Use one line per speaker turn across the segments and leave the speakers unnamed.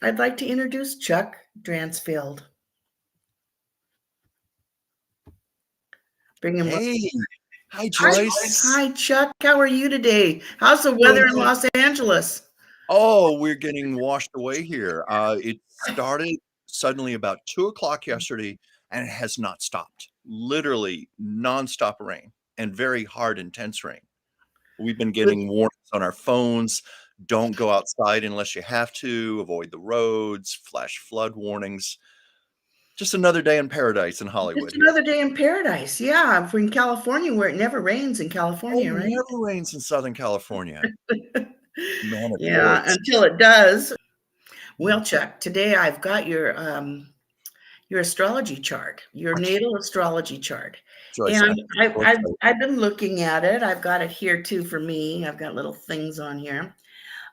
I'd like to introduce Chuck Dransfield. Bring him up.
Hey, hi
Hi,
Joyce.
hi, Chuck. How are you today? How's the weather in Los Angeles?
Oh, we're getting washed away here. It started suddenly about 2 o'clock yesterday and it has not stopped. Literally nonstop rain and very hard, intense rain. We've been
Good.
getting warnings on our phones. Don't go outside unless you have to, avoid the roads, flash flood warnings. Just another day in paradise in Hollywood
Just
here.
another day in paradise. Yeah, we're in California where it never rains in
Oh,
California,
it
right?
never rains in Southern California. Man, it
Yeah,
hurts.
until it does. Well, Chuck, today I've got your astrology chart, your
Okay,
natal astrology chart.
Joyce, I'm
And I,
so
I've
excited.
I've been looking at it. I've got it here too for me. I've got little things on here.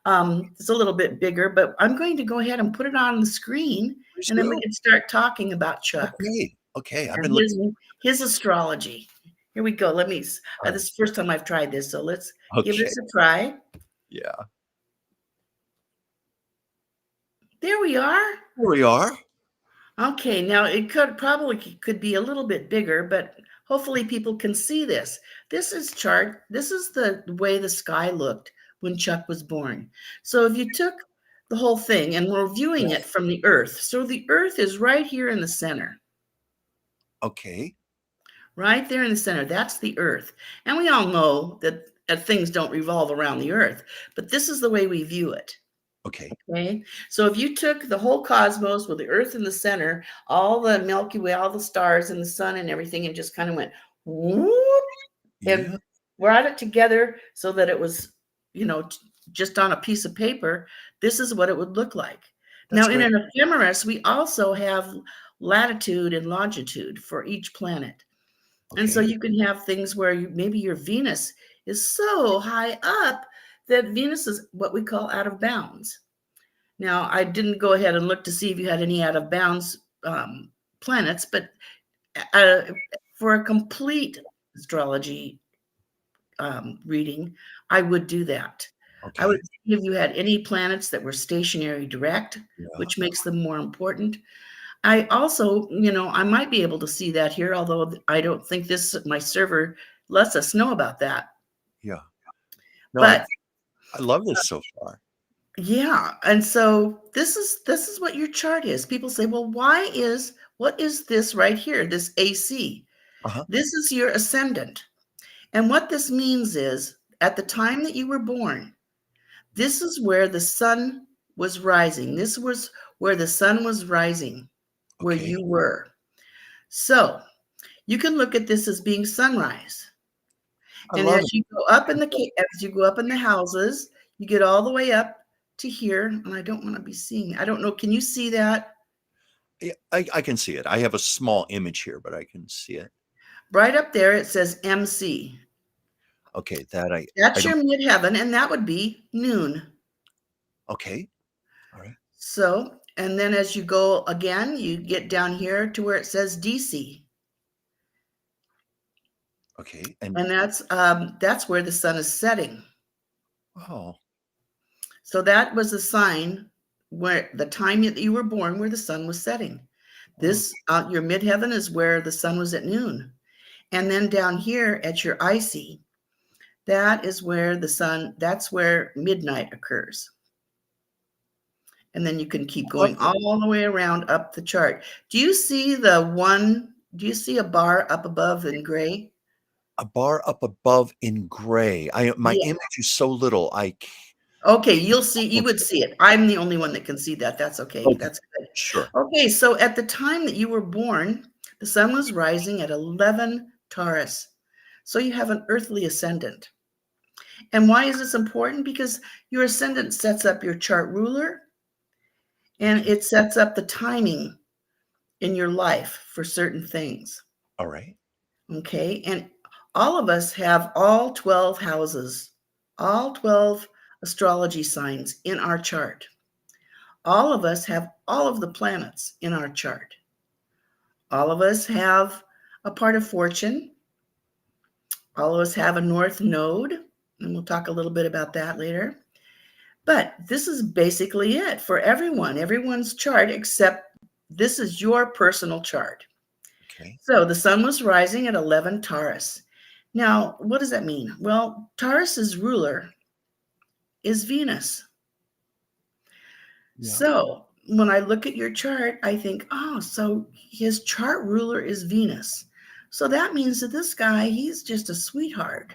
It's a little bit bigger, but I'm going to go ahead and put it on the screen,
Please
and then we
do.
can start talking about Chuck
Okay, okay, I've
and
been looking.
his astrology. Here we go. This
Alright,
is the first time I've tried this, so let's give
okay,
this a try.
yeah.
There we are.
Here we are.
Okay, now it could be a little bit bigger, but hopefully people can see this. This is the way the sky looked when Chuck was born. So if you took the whole thing and we're viewing it from the earth. So the earth is right here in the center.
Okay,
Right there in the center. That's the earth. And we all know that things don't revolve around the earth, but this is the way we view it.
okay,
Okay, so if you took the whole cosmos with the Earth in the center, all the Milky Way, all the stars and the sun and everything, and just kind of went whoop
yeah,
and brought it together so that it was, you know, just on a piece of paper, this is what it would look like.
that's
Now, in
great.
an ephemeris, we also have latitude and longitude for each planet. And so
Okay,
you can have things where maybe your Venus is so high up that Venus is what we call out of bounds. Now, I didn't go ahead and look to see if you had any out of bounds planets, but uh, for a complete astrology reading, I would do that. I would
okay,
see if you had any planets that were stationary direct,
yeah,
which makes them more important. I also, I might be able to see that here, although I don't think my server lets us know about that.
yeah. No, I
But
I love this so far.
yeah, and so this is what your chart is. People say, "Well, what is this right here? This AC.
Uh-huh,
This is your ascendant." And what this means is at the time that you were born, this is where the sun was rising. This was where the sun was rising, where
okay.
you were. So, you can look at this as being sunrise.
I
And
love it.
as you go up in the houses, you get all the way up to here, and I don't want to be seeing. I don't know. Can you see that?
Yeah, I can see it. I have a small image here, but I can see it.
Right up there, it says MC.
Okay, that I
That's
don't.
your midheaven, and that would be noon.
Okay, all right.
So, and then as you go again, you get down here to where it says DC,
Okay, and
and that's where the sun is setting.
oh,
So that was a sign where the time that you were born, where the sun was setting.
oh,
This your midheaven is where the sun was at noon, and then down here at your IC, that's where midnight occurs. And then you can keep
I love
going
this.
all the way around up the chart. Do you see a bar up above in gray?
A bar up above in gray. My
Yeah.
image is so little.
Okay, you would
Okay,
see it. I'm the only one that can see that. That's okay.
okay,
That's good.
sure.
Okay, so at the time that you were born, the sun was rising at 11 Taurus. So you have an earthly ascendant. And why is this important? Because your ascendant sets up your chart ruler and
Okay,
it sets up the timing in your life for certain things.
all right.
Okay. And all of us have all 12 houses, all 12 astrology signs in our chart. All of us have all of the planets in our chart. All of us have a part of fortune. All of us have a north node, and we'll talk a little bit about that later. But this is basically it for everyone's chart, except this is your personal chart.
Okay.
So the sun was rising at 11 Taurus. Now, what does that mean? Well, Taurus's ruler is Venus.
Yeah.
So when I look at your chart, I think, oh, so his chart ruler is Venus. So that means that this guy, he's just a sweetheart.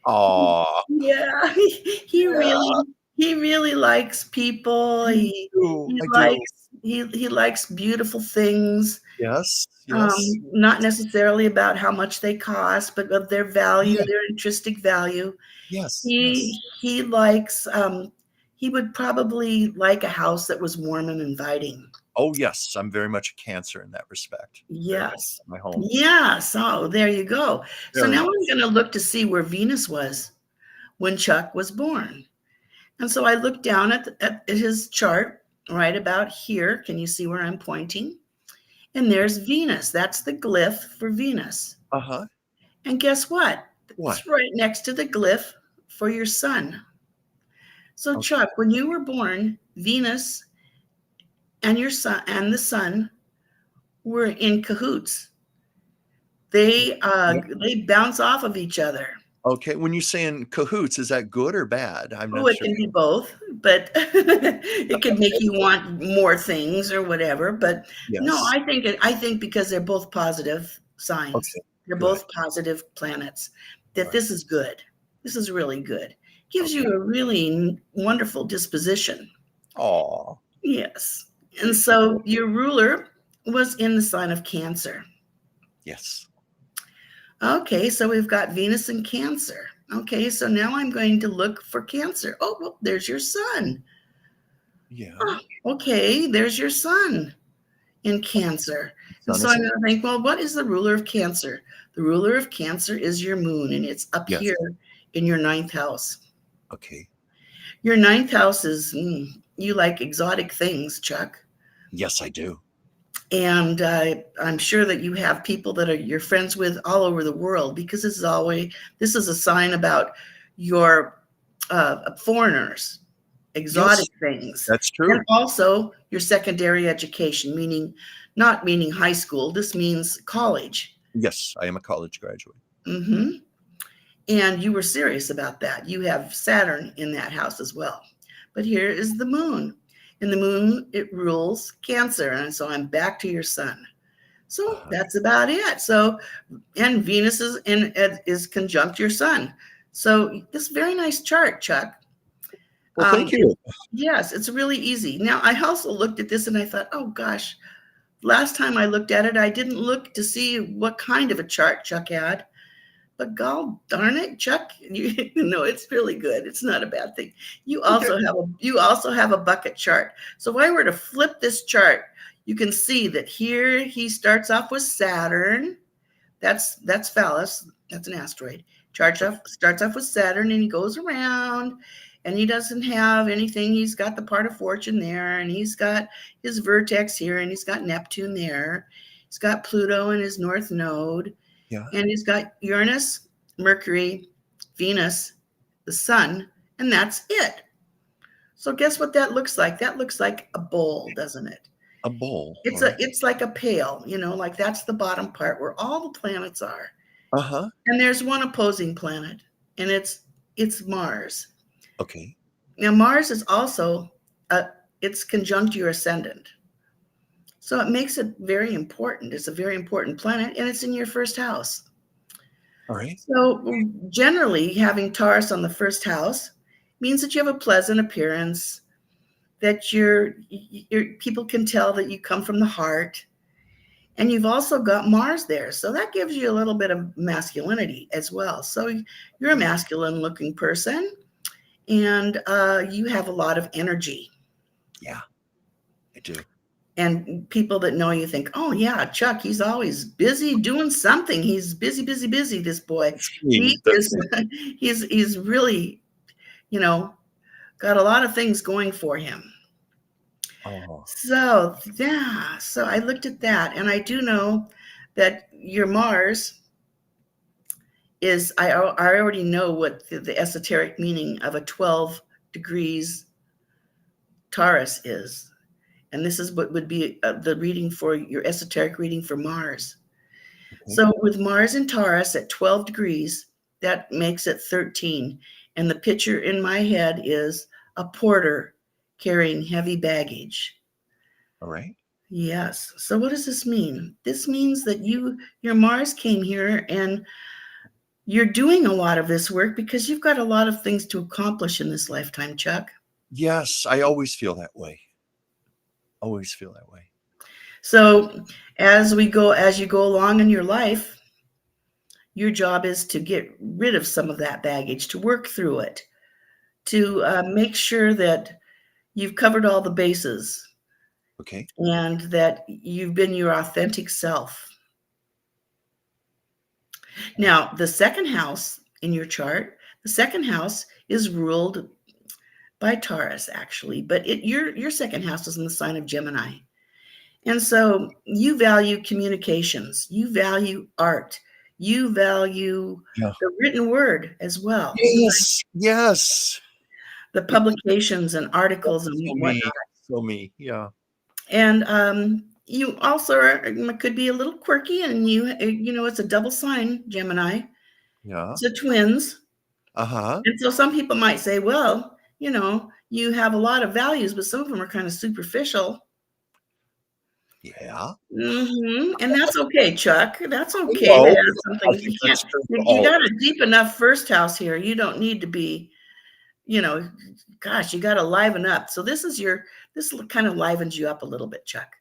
Aw.
Yeah, he really
Yeah.
he really likes people.
I
He
do.
he
I do.
likes he likes beautiful things.
Yes. Yes.
Not necessarily about how much they cost, but of their value,
Yeah.
their intrinsic value.
Yes.
He
Yes.
he likes he would probably like a house that was warm and inviting.
Oh, yes. I'm very much a Cancer in that respect. Very much
Yes.
my home.
Yes. Oh, there you go. So
Very
now
much.
I'm going to look to see where Venus was when Chuck was born. And so I looked down at his chart right about here. Can you see where I'm pointing? And there's Venus. That's the glyph for Venus.
Uh-huh.
And guess what?
What?
It's right next to the glyph for your sun. So,
Okay.
Chuck, when you were born, Venus and your sun and the sun were in cahoots.
Yep.
They bounce off of each other.
Okay. When you're saying cahoots, is that good or bad? I'm
Oh,
not
it
sure.
can be both, but it could make you want more things or whatever. But no,
Yes.
I think because they're both positive signs,
Okay.
they're
Good.
both positive planets,
All
that
right.
this is good. This is really good. Gives
Okay.
you a really wonderful disposition.
Aw.
Yes. And
Thank you.
so your ruler was in the sign of Cancer.
Yes.
Okay, so we've got Venus in Cancer. Okay, so now I'm going to look for Cancer. Oh, well, there's your sun.
Yeah.
Oh, okay, there's your sun in Cancer. And
Sun
so
is
I'm
in.
going to think, well, what is the ruler of Cancer? The ruler of Cancer is your moon, and it's up
Yes.
here in your ninth house.
Okay.
Your ninth house is, you like exotic things, Chuck.
Yes, I do.
And I'm sure that you have people that are you're friends with all over the world, because this is a sign about your foreigners,
Yes,
exotic things,
that's
and
true.
also your secondary education, meaning not meaning high school. This means college.
Yes, I am a college graduate.
Hmm. And you were serious about that. You have Saturn in that house as well. But here is the moon. And the moon, it rules Cancer. And so I'm back to your sun. So
Uh-huh.
that's about it. So, and Venus is conjunct your sun. So this very nice chart, Chuck.
Well, thank you.
Yes, it's really easy. Now, I also looked at this and I thought, oh gosh, last time I looked at it, I didn't look to see what kind of a chart Chuck had. But gall darn it, Chuck, you know, it's really good. It's not a bad thing.
Okay.
You also have a bucket chart. So if I were to flip this chart, you can see that here he starts off with Saturn. That's Phallus. That's an asteroid. Starts off with Saturn, and he goes around, and he doesn't have anything. He's got the part of fortune there, and he's got his vertex here, and he's got Neptune there. He's got Pluto in his north node,
Yeah.
and he's got Uranus, Mercury, Venus, the sun, and that's it. So guess what that looks like? That looks like a bowl, doesn't it?
A bowl. All right.
It's like a pail, like that's the bottom part where all the planets are.
Uh-huh.
And there's one opposing planet, and it's Mars.
Okay.
Now Mars is also it's conjunct your ascendant. So it makes it very important. It's a very important planet, and it's in your first house.
All right.
So generally, having Taurus on the first house means that you have a pleasant appearance, that your people can tell that you come from the heart, and you've also got Mars there. So that gives you a little bit of masculinity as well. So you're a masculine looking person, and you have a lot of energy.
Yeah, I do.
And people that know you think, oh yeah, Chuck, he's always busy doing something. He's busy, busy, busy. This boy,
That's
he
me.
is.
That's me.
He's really, you know, got a lot of things going for him.
Oh,
So yeah, so I looked at that, and I do know that your Mars I already know what the esoteric meaning of a 12 degrees Taurus is. And this is what would be the reading for your esoteric reading for Mars.
Okay.
So with Mars in Taurus at 12 degrees, that makes it 13. And the picture in my head is a porter carrying heavy baggage.
All right.
Yes. So what does this mean? This means that your Mars came here and you're doing a lot of this work because you've got a lot of things to accomplish in this lifetime, Chuck.
Yes, I always feel that way. Always feel that way.
So as you go along in your life, your job is to get rid of some of that baggage, to work through it, to make sure that you've covered all the bases
Okay.
and that you've been your authentic self. Now, the second house in your chart, the second house is ruled by Taurus, actually, but your second house is in the sign of Gemini. And so you value communications, you value art, you value
Yeah.
the written word as well.
Yes. Yes.
The publications and articles
So
and
me.
whatnot.
So me. Yeah.
And you also could be a little quirky, and it's a double sign, Gemini.
Yeah.
It's a twins.
Uh-huh.
And so some people might say, well, you have a lot of values, but some of them are kind of superficial.
Yeah.
And that's okay, Chuck. That's okay to
No,
have
I
something. You
think
can't.
that's true for
You
all of
got
us.
a deep enough first house here. You don't need to be, you know, gosh, you got to liven up. So this kind of livens you up a little bit, Chuck.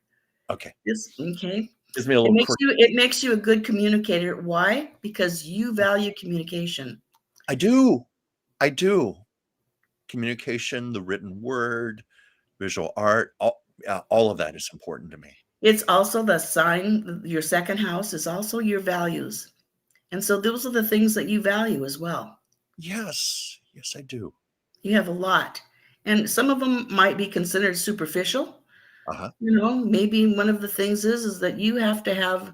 Okay.
This okay.
Gives me a little quirk.
It makes you a good communicator. Why? Because you value communication.
I do. I do. Communication, the written word, visual art, all of that is important to me.
It's also the sign. Your second house is also your values, and so those are the things that you value as well.
Yes. Yes, I do.
You have a lot, and some of them might be considered superficial.
Uh-huh.
Maybe one of the things is that you have to have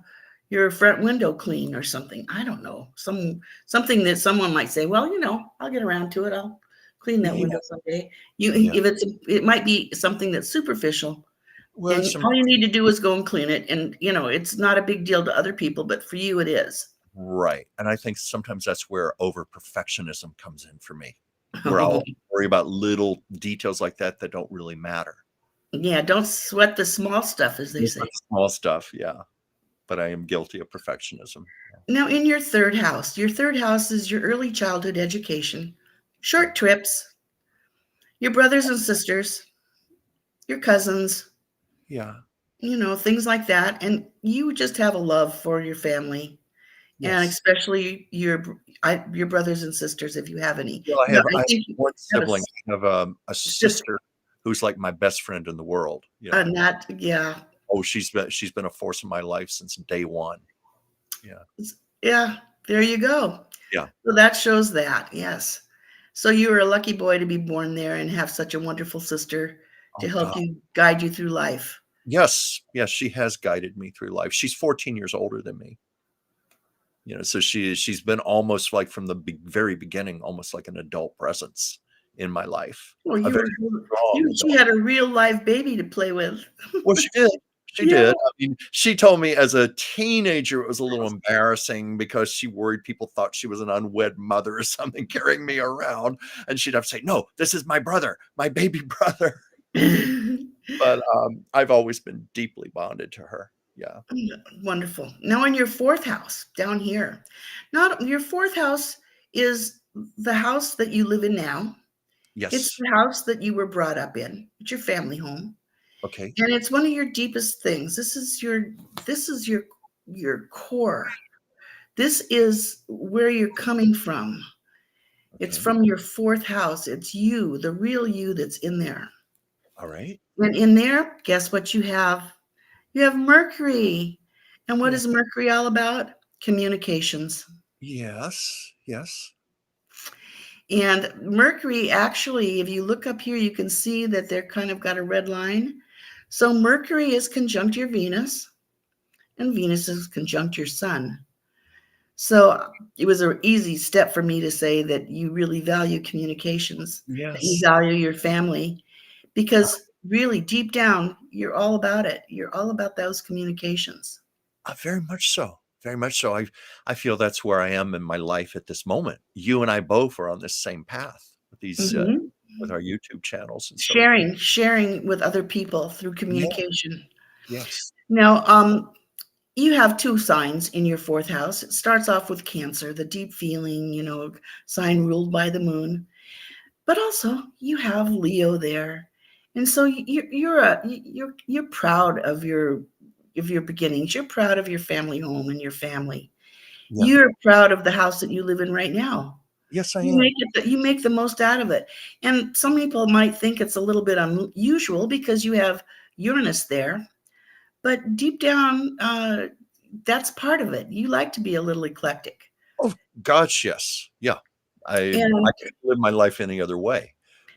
your front window clean or something. I don't know. Something that someone might say, well, I'll get around to it. I'll clean that
Yeah.
window someday.
Yeah.
It might be something that's superficial,
Well,
and all you need to do is go and clean it. And it's not a big deal to other people, but for you it is.
right. And I think sometimes that's where over perfectionism comes in for me, where I'll worry about little details like that don't really matter.
Yeah, don't sweat the small stuff, as they
Just
say.
the small stuff, yeah. But I am guilty of perfectionism.
Now, in your third house is your early childhood education, short trips, your brothers and sisters, your cousins,
Yeah.
things like that. And you just have a love for your family, and
Yes.
especially your brothers and sisters, if you have any.
Well, I
No,
have
I think you
one
have
sibling. I have a
sister,
sister who's like my best friend in the world.
not, yeah.
Oh, she's been a force in my life since day one. Yeah.
Yeah, there you go.
Yeah.
So that shows that, yes. So you were a lucky boy to be born there and have such a wonderful sister to
Oh
help
God.
you, guide you through life.
Yes. Yes. She has guided me through life. She's 14 years older than me. So she's been almost like from the very beginning, almost like an adult presence in my life.
Well,
A very strong
she
adult.
had a real live baby to play with.
Well, she did. She
Yeah.
did. I mean, she told me as a teenager it was a little embarrassing because she worried people thought she was an unwed mother or something carrying me around, and she'd have to say, "No, this is my brother, my baby brother." But I've always been deeply bonded to her. Yeah.
Wonderful. Now in your fourth house, down here, not your fourth house is the house that you live in now. It's
Yes.
the house that you were brought up in. It's your family home.
Okay.
And it's one of your deepest things. This is your core. This is where you're coming from. It's
Okay.
from your fourth house. It's you, the real you that's in there.
All right.
And in there, guess what you have? You have Mercury. And what
Yeah.
is Mercury all about? Communications.
Yes. Yes.
And Mercury, actually, if you look up here, you can see that they're kind of got a red line. So Mercury is conjunct your Venus, and Venus is conjunct your Sun. So it was an easy step for me to say that you really value communications, that you
Yes.
value your family, because really deep down, you're all about it. You're all about those communications.
Very much so. Very much so. I feel that's where I am in my life at this moment. You and I both are on this same path with these
Mhm.
with our YouTube channels and so
Sharing with other people through
yeah,
communication.
yes.
Now, you have 2 signs in your 4th house. It starts off with Cancer, the deep feeling, sign ruled by the moon. But also, you have Leo there. And so you're proud of your beginnings. You're proud of your family home and your family.
Yeah.
You're proud of the house that you live in right now.
Yes, I
You
am.
make the most out of it. And some people might think it's a little bit unusual because you have Uranus there, but deep down, that's part of it. You like to be a little eclectic.
Oh gosh, yes. Yeah. I
And
can't live my life any other way.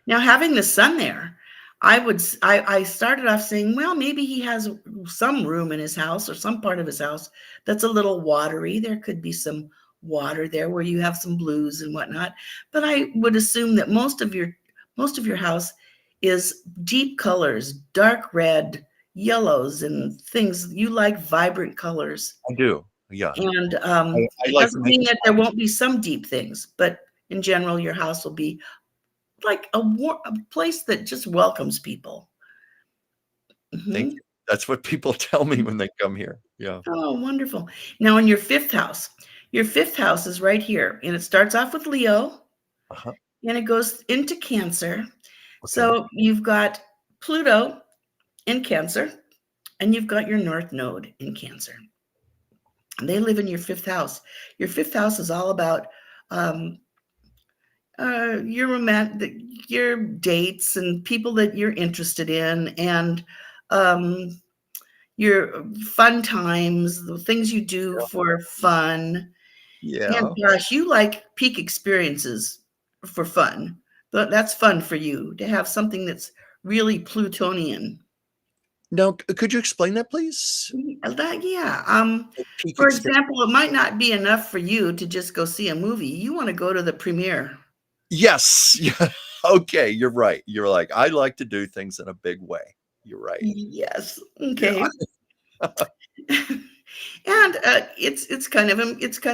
now having the sun there, I started off saying, well, maybe he has some room in his house or some part of his house that's a little watery. There could be some water there where you have some blues and whatnot. But I would assume that most of your house is deep colors, dark red, yellows, and things. You like vibrant colors.
I do. Yeah.
And
I
it
like to
doesn't
make
mean
it
that there won't be some deep things, but in general, your house will be like a place that just welcomes people.
thank
Mhm.
you. That's what people tell me when they come here. Yeah.
Oh, wonderful. Now in your 5th house is right here, and it starts off with Leo,
Uh-huh.
and it goes into Cancer.
Okay.
So you've got Pluto in Cancer, and you've got your North Node in Cancer. And they live in your 5th house. Your 5th house is all about um, your romantic, your dates and people that you're interested in, and um, your fun times, the things you do for fun. And
Yeah.
gosh, you like peak experiences for fun. That's fun for you to have something that's really Plutonian.
Now, could you explain that, please?
Yeah.
The peak
For
experience.
example, it might not be enough for you to just go see a movie. You want to go to the premiere.
Yes. Yeah. Okay, you're right. You're like, I like to do things in a big way. You're right.
Yes.
Yeah.
Okay. And it's kind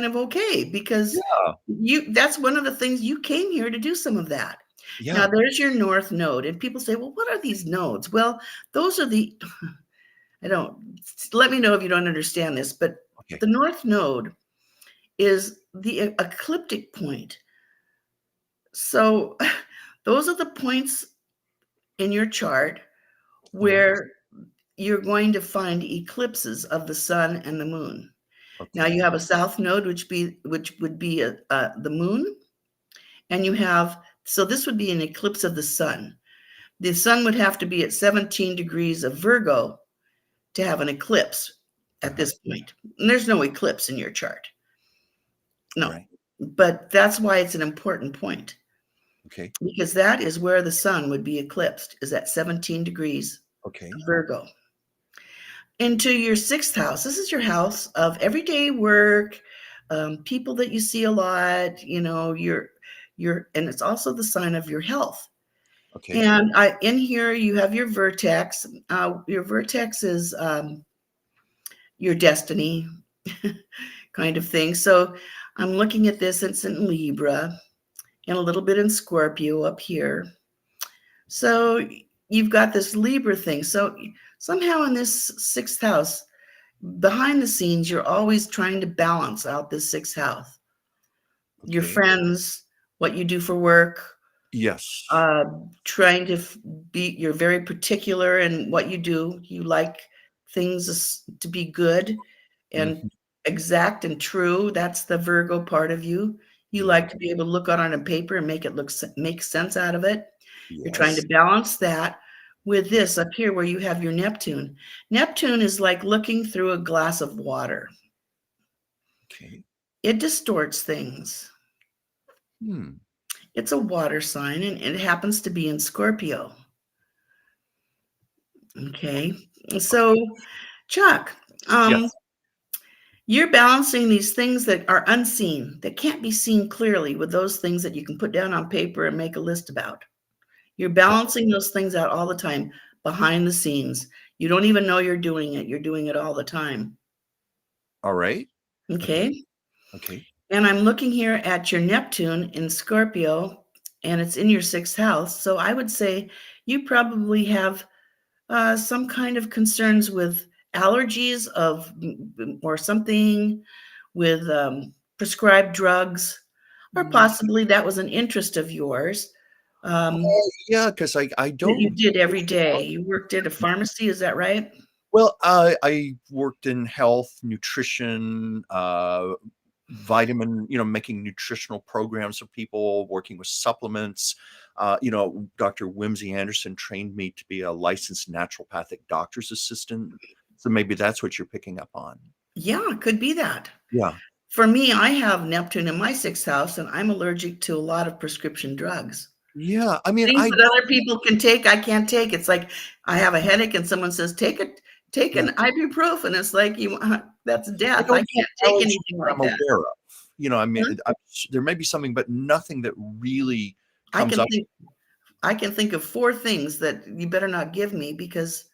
of okay because
Yeah.
that's one of the things you came here to do some of that. Now
Yeah.
there's your North Node, and people say, well, what are these nodes? Well, those are the I don't let me know if you don't understand this, but
Okay.
the North Node is the ecliptic point. So those are the points in your chart
Uh-huh.
where you're going to find eclipses of the sun and the moon. Now you
Okay.
have a south node, which would be the moon, and you have so this would be an eclipse of the sun. The sun would have to be at 17 degrees of Virgo to have an eclipse at
Uh-huh.
this point. And there's no eclipse in your chart, no,
Right.
but that's why it's an important point
Okay.
because that is where the sun would be eclipsed, is at 17 degrees
Okay.
of Virgo. Into your 6th house. This is your house of everyday work, people that you see a lot, and it's also the sign of your health.
Okay.
And in here you have your vertex. Your vertex is your destiny kind of thing. So I'm looking at this, it's in Libra and a little bit in Scorpio up here. So you've got this Libra thing. So somehow in this 6th house, behind the scenes, you're always trying to balance out this 6th house. Your
Okay.
friends, what you do for work,
Yes.
uh, trying to you're very particular in what you do. You like things to be good and
Mhm.
exact and true. That's the Virgo part of you. You
Yeah.
like to be able to look on a paper and make sense out of it. You're trying
Yes.
to balance that with this up here where you have your Neptune. Neptune is like looking through a glass of water.
Okay.
It distorts things.
Hmm.
It's a water sign and it happens to be in Scorpio. Okay. So, Chuck, um,
Yes.
you're balancing these things that are unseen, that can't be seen clearly, with those things that you can put down on paper and make a list about. You're
Uh,
balancing those things out all the time. behind the scenes. You don't even know you're doing it. You're doing it all the time.
All right. Okay.
Okay.
Okay.
And I'm looking here at your Neptune in Scorpio, and it's in your sixth house. So I would say you probably have some kind of concerns with allergies or something with prescribed drugs, or
Mm,
possibly that was an interest of yours
yeah, because I
that you
don't
did every day. You worked at a pharmacy, is that right?
well, I worked in health, nutrition, vitamin, making nutritional programs for people, working with supplements. Dr. Whimsy Anderson trained me to be a licensed naturopathic doctor's assistant. So maybe that's what you're picking up on.
Yeah, it could be that.
Yeah.
For me, I have Neptune in my sixth house, and I'm allergic to a lot of prescription drugs.
Yeah. I mean,
Things
I
that
don't,
other people can take, I can't take. It's like I have a headache and someone says, take
yeah,
an ibuprofen. It's like that's
I
death. I
don't get
can't take
allergies
anything
that
like
I'm
that.
aware of. I mean,
Huh?
there may be something, but nothing that really
I
comes
can
up.
think I can think of 4 things that you better not give me because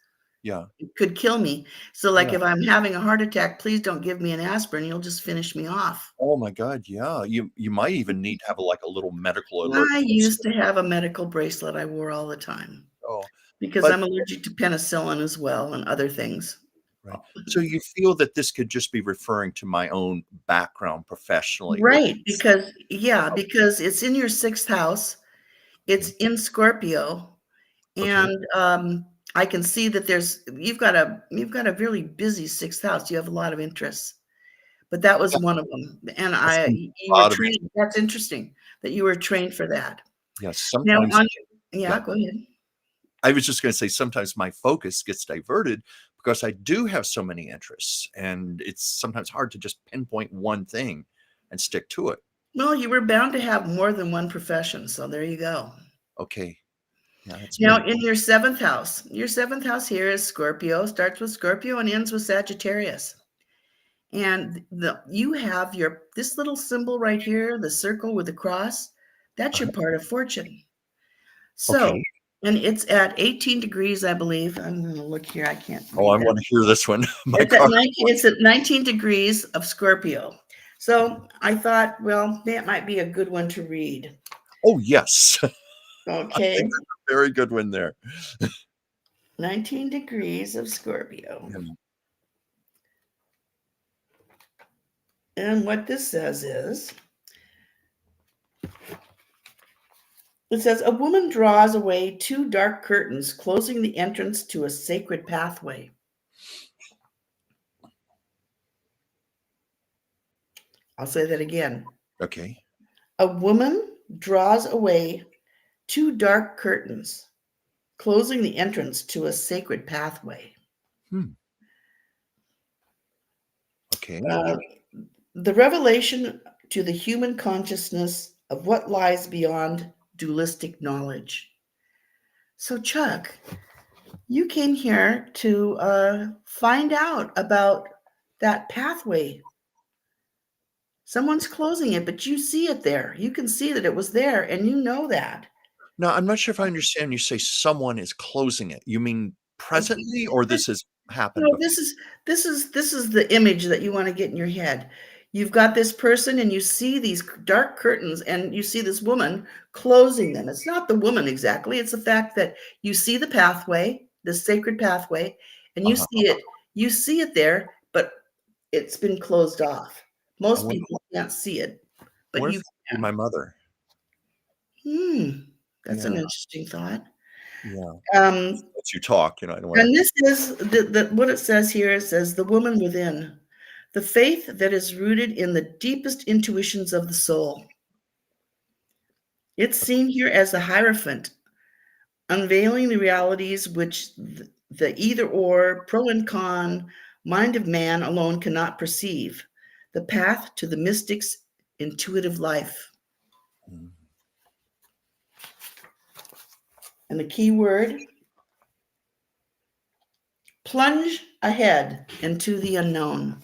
Yeah.
it could kill me. So, like,
Yeah.
if I'm having a heart attack, please don't give me an aspirin. You'll just finish me off.
Oh my God. Yeah. You might even need to have like a little medical alert
I used
bracelet.
to have a medical bracelet I wore all the time
Oh,
because
but
I'm allergic to penicillin as well and other things.
right. So you feel that this could just be referring to my own background professionally with
Right,
this.
because it's in your 6th house, it's
Okay.
in Scorpio,
Okay.
and, I can see that you've got a really busy 6th house, you have a lot of interests, but that was
Yeah,
one of them, and
that's a
you were
lot of it.
trained. That's interesting that you were trained for that.
Yeah.
Now
Sometimes,
on Yeah,
yeah.
go ahead.
I was just going to say sometimes my focus gets diverted because I do have so many interests, and it's sometimes hard to just pinpoint one thing and stick to it.
Well, you were bound to have more than one profession, so there you go.
Okay. Yeah, that's
Now
good.
in your 7th house here is Scorpio, starts with Scorpio and ends with Sagittarius. And you have this little symbol right here, the circle with the cross, that's your
Uh-huh.
part of fortune. So,
Okay.
and it's at 18 degrees, I believe. I'm going to look here. I can't
Oh, I
read that.
want to hear this one. My
It's at
car.
19, it's at 19 degrees of Scorpio. So I thought, well, that might be a good one to read.
Oh, yes. I
Okay.
think that's a very good one there.
19 degrees of Scorpio.
Yeah.
And what this says is, it says, a woman draws away 2 dark curtains, closing the entrance to a sacred pathway. I'll say that again.
Okay.
A woman draws away 2 dark curtains, closing the entrance to a sacred pathway.
Hmm. Okay.
Uh, the revelation to the human consciousness of what lies beyond dualistic knowledge. So, Chuck, you came here to find out about that pathway. Someone's closing it, but you see it there. You can see that it was there, and you know that.
Now, I'm not sure if I understand when you say someone is closing it. You mean presently, or this has happened
No,
before?
this is the image that you want to get in your head. You've got this person, and you see these dark curtains, and you see this woman closing them. It's not the woman exactly. It's the fact that you see the pathway, the sacred pathway, and you
Uh-huh.
see it. You see it there, but it's been closed off.
I
Most
wonder,
people can't see it, but
wonder if
you
it could be
can.
my mother.
That's an
Yeah.
interesting thought.
Yeah.
Um,
Let you talk. I don't want
and
to.
this is what it says here. It says, the woman within, the faith that is rooted in the deepest intuitions of the soul. It's seen here as the Hierophant, unveiling the realities which the either or, pro and con, mind of man alone cannot perceive, the path to the mystic's intuitive life.
Mm.
And the key word, plunge ahead into the unknown.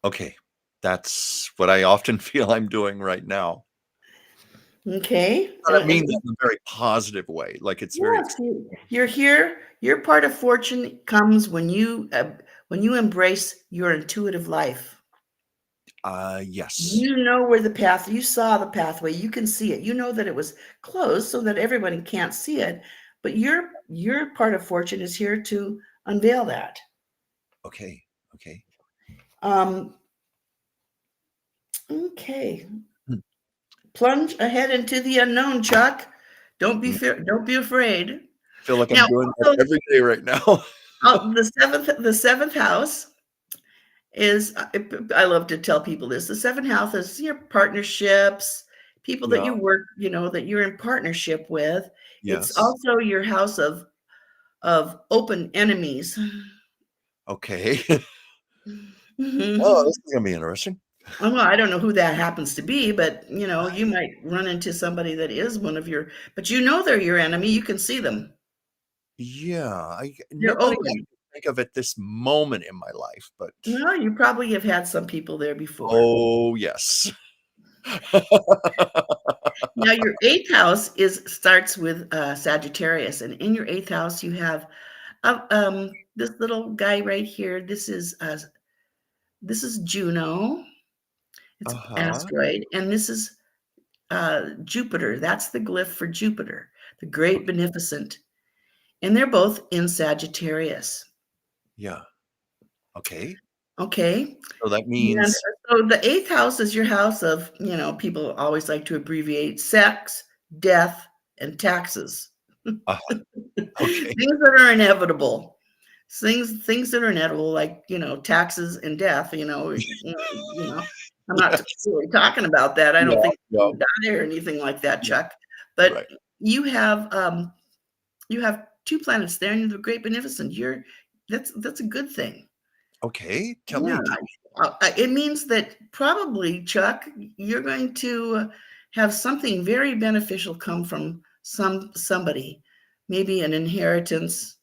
Okay. That's what I often feel I'm doing right now.
Okay.
But I mean that in a very positive way, like, it's very
Yes, you're here. Your part of fortune comes when you embrace your intuitive life.
yes.
You know where the path, you saw the pathway, you can see it. You know that it was closed so that everybody can't see it, but your part of fortune is here to unveil that.
Okay, okay.
Um, okay.
Hmm,
Plunge ahead into the unknown, Chuck.
mhm.
Don't be afraid.
Feel like I'm
Now,
doing that
also,
every day right now.
the seventh house is I love to tell people this. The seventh house is your partnerships, people that
Yeah,
you work, that you're in partnership with. It's
yes.
also your house of open enemies.
Okay. Oh,
Well,
this is gonna be interesting.
I don't know who that happens to be, but you might run into somebody that is one of your, but they're your enemy. You can see them.
Yeah,
They're
nobody I
open.
can think of at this moment in my life, but
Well, you probably have had some people there before.
oh, yes.
Now, your eighth house is starts with Sagittarius, and in your eighth house, you have this little guy right here. This is Juno. It's an
Uh-huh,
asteroid, and this is Jupiter. That's the glyph for Jupiter, the great
okay,
beneficent, and they're both in Sagittarius.
yeah, okay.
Okay,
So that
and
means
so the eighth house is your house of people always like to abbreviate sex, death, and taxes.
uh, okay,
Things that are inevitable. Things that are inevitable, like taxes and death. I'm not
yes.
really talking about that. I don't
Yeah,
think
yeah,
you die or anything like that,
yeah,
Chuck. But
right.
you have two planets there, and the Great Beneficent. That's a good thing.
Okay,
Yeah, it means that probably, Chuck, you're going to have something very beneficial come from somebody, maybe an inheritance,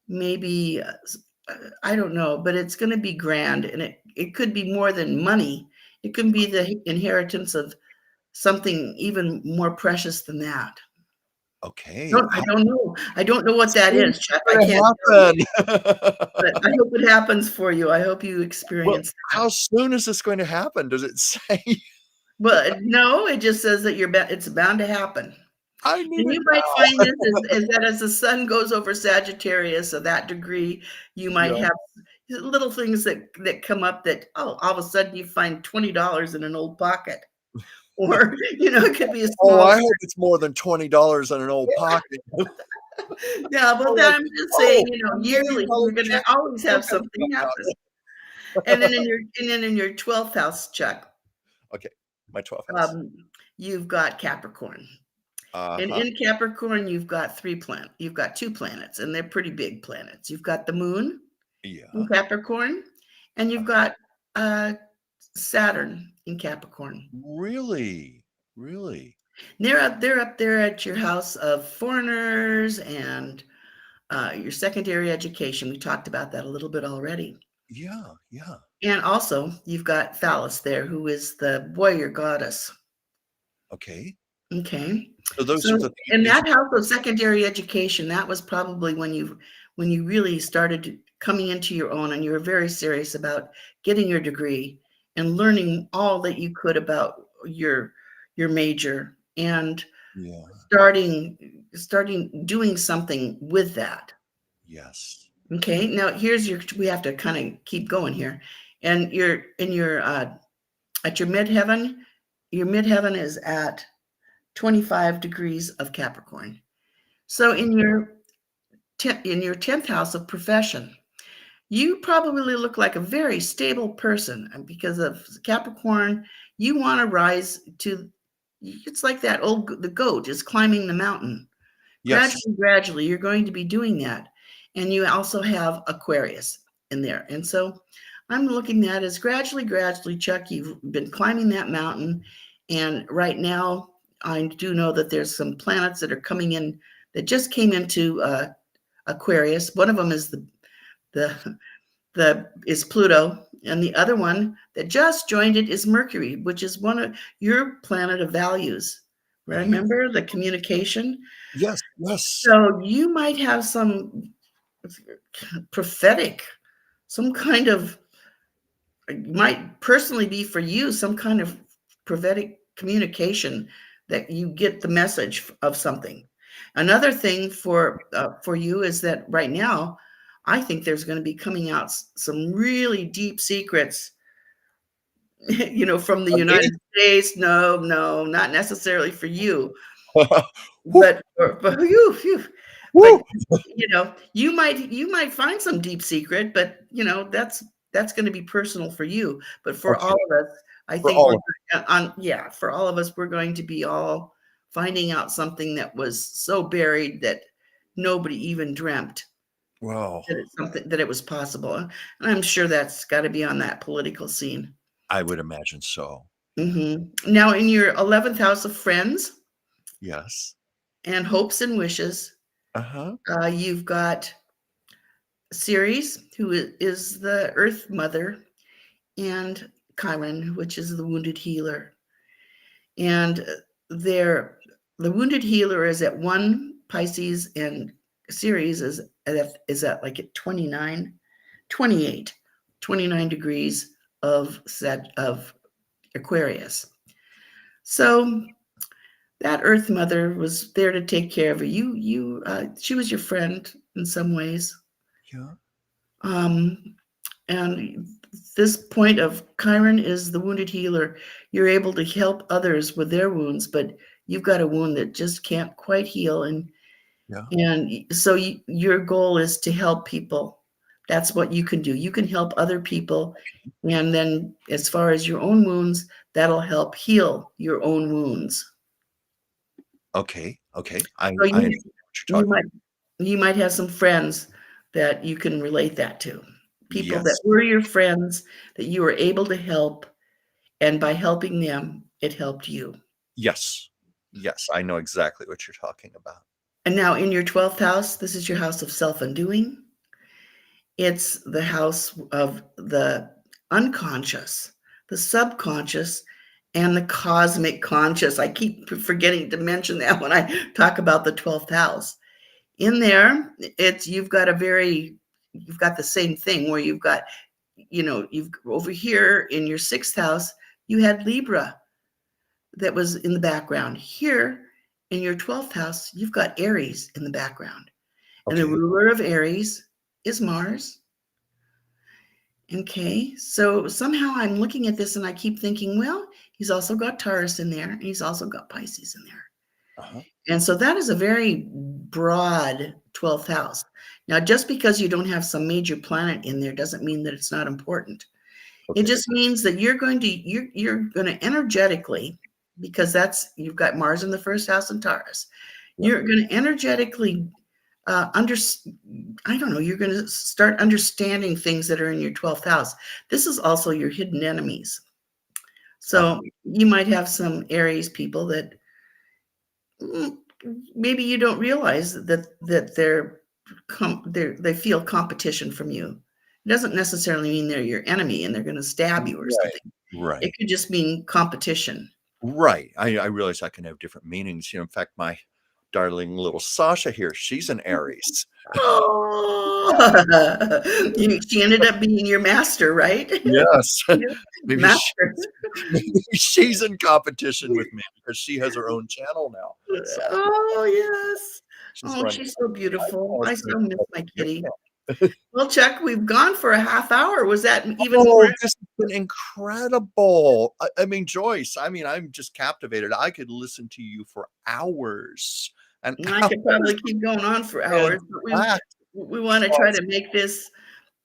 maybe I don't know, but it's going to be grand, and it could be more than money. It can be the inheritance of something even more precious than that.
okay.
I
How
don't know. I don't know what that
soon is
is, Chuck.
this
I
gonna
can't tell you, but I
happen?
hope it happens for you. I hope you
Well,
experience that.
how soon is this going to happen? Does it say?
Well, no, it just says that it's bound to happen.
I need
And
it
you might find
now.
this is that as the sun goes over Sagittarius of that degree, you might
Yeah.
have little things that come up that, oh, all of a sudden you find $20 in an old pocket. Or, it could be a
Oh,
small.
I hope it's more than $20 in an old pocket.
Yeah, well,
I'm
then
like,
I'm just saying,
"Oh,
yearly
$1 million
you're gonna
check
always
still
have
hasn't
something
come
happen.
out."
And then in your 12th house, Chuck,
Okay, my 12th house.
um, you've got Capricorn. And
Uh-huh.
in Capricorn, you've got two planets, and they're pretty big planets. You've got the moon in
Yeah.
Capricorn, and you've
Uh,
got uh, Saturn in Capricorn.
really? Really?
They're up there at your house of foreigners and your secondary education. We talked about that a little bit already.
Yeah, yeah.
And also, you've got Phallus there, who is the warrior goddess.
Okay.
Okay.
So those are
So
the
in
things
that house of secondary education, that was probably when you really started coming into your own, and you were very serious about getting your degree and learning all that you could about your major, and
Yeah.
starting doing something with that.
Yes.
Okay. Now we have to kind of keep going here. And you're in your at your midheaven is at 25 degrees of Capricorn. So
Okay.
in your 10th house of profession, you probably look like a very stable person, and because of Capricorn, you want to rise to, it's like the goat is climbing the mountain.
Yes.
Gradually, you're going to be doing that. And you also have Aquarius in there. And so I'm looking at as gradually, Chuck, you've been climbing that mountain. And right now, I do know that there's some planets that are coming in that just came into Aquarius. One of them is the the is Pluto, and the other one that just joined it is Mercury, which is one of your planet of values.
right.
Remember the communication?
Yes, yes.
So you might have some prophetic, some kind of, it might personally be for you, some kind of prophetic communication that you get the message of something. Another thing for you is that right now, I think there's going to be coming out some really deep secrets, from the
Of me?
United States. No, no, not necessarily for you,
Woo,
but for you, phew. But
woo.
you might find some deep secret, but that's going to be personal for you. But for all
Okay,
of us, I
for
think
all
we're
of
on yeah, for all of us, we're going to be all finding out something that was so buried that nobody even dreamt
well,
that it's something that it was possible. And I'm sure that's got to be on that political scene.
I would imagine so. Yeah.
Now, in your 11th house of friends
Yes.
and hopes and wishes,
Uh-huh.
you've got Ceres, who is the Earth Mother, and Chiron, which is the wounded healer. And they're the wounded healer is at 1 Pisces, and Ceres is at like at 29, 28, 29 degrees of Aquarius. So that Earth Mother was there to take care of you. She was your friend in some ways.
Yeah.
Um, and this point of Chiron is the wounded healer. You're able to help others with their wounds, but you've got a wound that just can't quite heal,
Yeah.
and so your goal is to help people. That's what you can do. You can help other people, and then as far as your own wounds, that'll help heal your own wounds.
Okay. Okay. I
So
understand what you're
you
talking.
might you might have some friends that you can relate that to. People that
Yes.
were your friends that you were able to help, and by helping them, it helped you.
Yes. Yes, I know exactly what you're talking about.
And now in your 12th house, this is your house of self-undoing. It's the house of the unconscious, the subconscious, and the cosmic conscious. I keep forgetting to mention that when I talk about the 12th house. In there, you've got the same thing where you've over here in your 6th house, you had Libra that was in the background. Here in your 12th house, you've got Aries in the background. And the
Okay.
ruler of Aries is Mars. Okay, so somehow I'm looking at this and I keep thinking, well, he's also got Taurus in there and he's also got Pisces in there.
Uh-huh.
And so that is a very broad 12th house. Now, just because you don't have some major planet in there doesn't mean that it's not important. It
Okay.
just means that you're going to energetically, because you've got Mars in the first house in Taurus.
Yeah.
You're going to energetically I don't know, you're going to start understanding things that are in your 12th house. This is also your hidden enemies.
Uh-huh.
So you might have some Aries people that mm, maybe you don't realize that they feel competition from you. It doesn't necessarily mean they're your enemy and they're going to stab you or
Right.
something. It
Right.
could just mean competition.
Right. I realize that can have different meanings. In fact, my darling little Sasha here, she's an Aries.
Oh, she ended up being your master, right?
Yes.
Yeah,
Maybe
master.
maybe she's in competition with me because she has her own channel now. So
Oh, yes.
she's
Oh,
running.
she's so
I
beautiful.
call
I
her
so miss my
Yep.
kitty. Well, Chuck, we've gone for a half hour. Was that even more?
Oh, this has been incredible. I mean, Joyce, I mean, I'm just captivated. I could listen to you for hours and
I could
hours
probably keep going on for
and
hours, but we
that
we want to try
was
to make this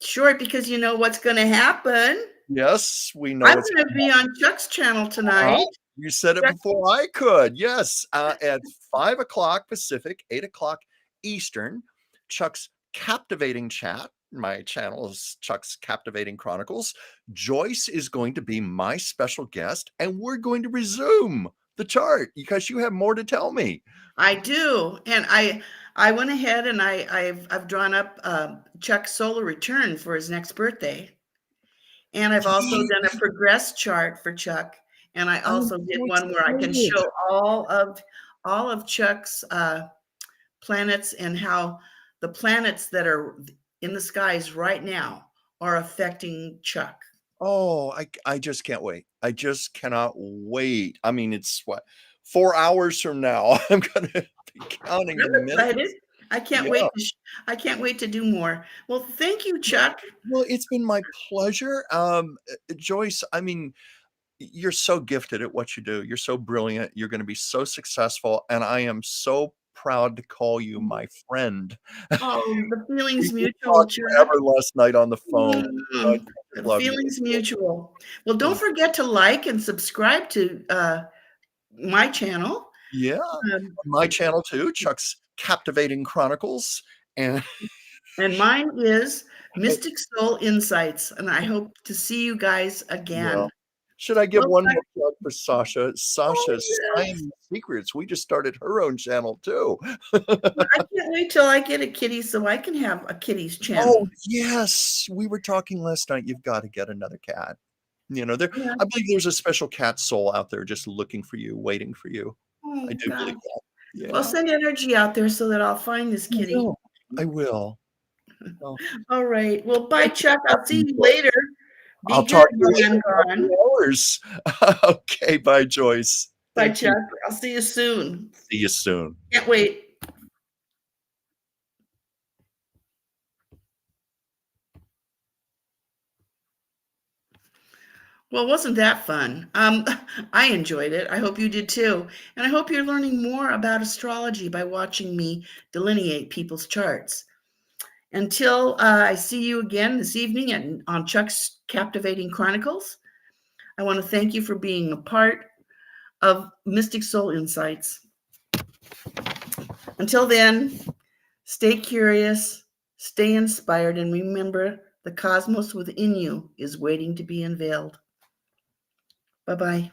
short because you know what's going to happen.
yes, we know
I'm
what's
going to be on Chuck's channel
uh
tonight.
You said it
Chuck,
before I could. Yes, at 5 o'clock Pacific, 8 o'clock Eastern, Chuck's captivating chat. My channel is Chuck's Captivating Chronicles. Joyce is going to be my special guest, and we're going to resume the chart because you have more to tell me.
I do, and I went ahead and I've drawn up Chuck's solar return for his next birthday. And I've also done a progress chart for Chuck. And I
I'm
also did
so
one where I can
excited.
show all of Chuck's planets and how the planets that are in the skies right now are affecting Chuck.
Oh, I just can't wait. I just cannot wait. I mean, it's what, 4 hours from now, I'm gonna be counting the
I'm
minutes.
excited. I can't
Yeah.
wait I can't wait to do more. Well, thank you, Chuck.
Well, it's been my pleasure. Joyce, I mean, you're so gifted at what you do. You're so brilliant. You're gonna be so successful, and I am so proud to call you my friend.
Oh, the
We
feeling's
could
mutual,
talk
Chuck.
forever last night on the phone. I
Mm,
just
the
love you.
feeling's mutual. Well, don't
Yeah.
forget to like and subscribe to my channel.
Yeah.
Um,
My channel too, Chuck's Captivating Chronicles, and
and mine is Mystic Soul Insights. And I hope to see you guys
yeah.
again.
Should I give
Well,
one more plug for Sasha?
oh,
Sasha's
yes.
Siamese Secrets. We just started her own channel too.
I can't wait till I get a kitty so I can have a kitty's channel.
Oh, yes. We were talking last night. You've got to get another cat. You know, there
Yeah.
I believe there's a special cat soul out there just looking for you, waiting for you. I
Oh,
do
God.
believe that.
Well,
Yeah.
send energy out there so that I'll find this
I
kitty.
will. I will. Well,
All right. Well, bye,
thank you
Chuck.
for
I'll see
having me,
you
Joyce.
later. Be
I'll
good
talk to you
when
later
I'm
in a couple
gone.
of hours. Okay, bye, Joyce.
Bye,
Thank you.
Chuck. I'll see you soon.
See you soon.
Can't wait. Well, wasn't that fun? I enjoyed it. I hope you did too. And I hope you're learning more about astrology by watching me delineate people's charts. Until I see you again this evening on Chuck's Captivating Chronicles, I want to thank you for being a part of Mystic Soul Insights. Until then, stay curious, stay inspired, and remember the cosmos within you is waiting to be unveiled. Bye-bye.